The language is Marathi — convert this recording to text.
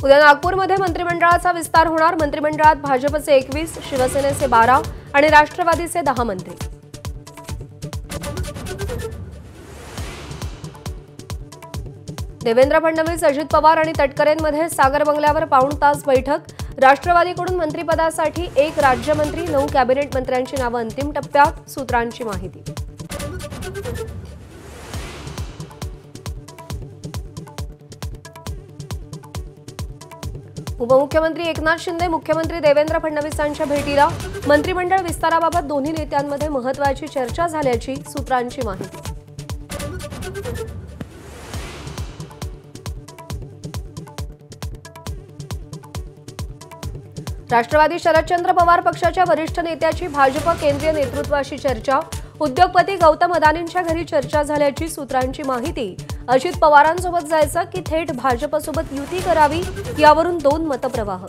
उद्या नागपूरमध्ये मंत्रिमंडळाचा विस्तार होणार। मंत्रिमंडळात भाजपचे 21, शिवसेनेचे 12 आणि राष्ट्रवादीचे 10 मंत्री। देवेंद्र फडणवीस, अजित पवार आणि तटकरेंमध्ये सागर बंगल्यावर पाऊण तास बैठक। राष्ट्रवादीकडून मंत्रिपदासाठी 1 राज्यमंत्री, 9 कॅबिनेट मंत्र्यांची नावे अंतिम टप्प्यात, सूत्रांची माहिती। उपमुख्यमंत्री एकनाथ शिंदे मुख्यमंत्री देवेंद्र फडणवीसांच्या भेटीला। मंत्रिमंडळ विस्ताराबाबत दोन्ही नेत्यांमध्ये महत्त्वाची चर्चा झाल्याची सूत्रांची माहिती। राष्ट्रवादी शरदचंद्र पवार पक्षाच्या वरिष्ठ नेत्याची भाजप केंद्रीय नेतृत्वाशी चर्चा। उद्योगपती गौतम अदानींच्या घरी चर्चा झाल्याची सूत्रांची माहिती। अजित पवारांसोबत जायचं की थेट भाजपसोबत युती करावी यावरून 2 मतप्रवाह।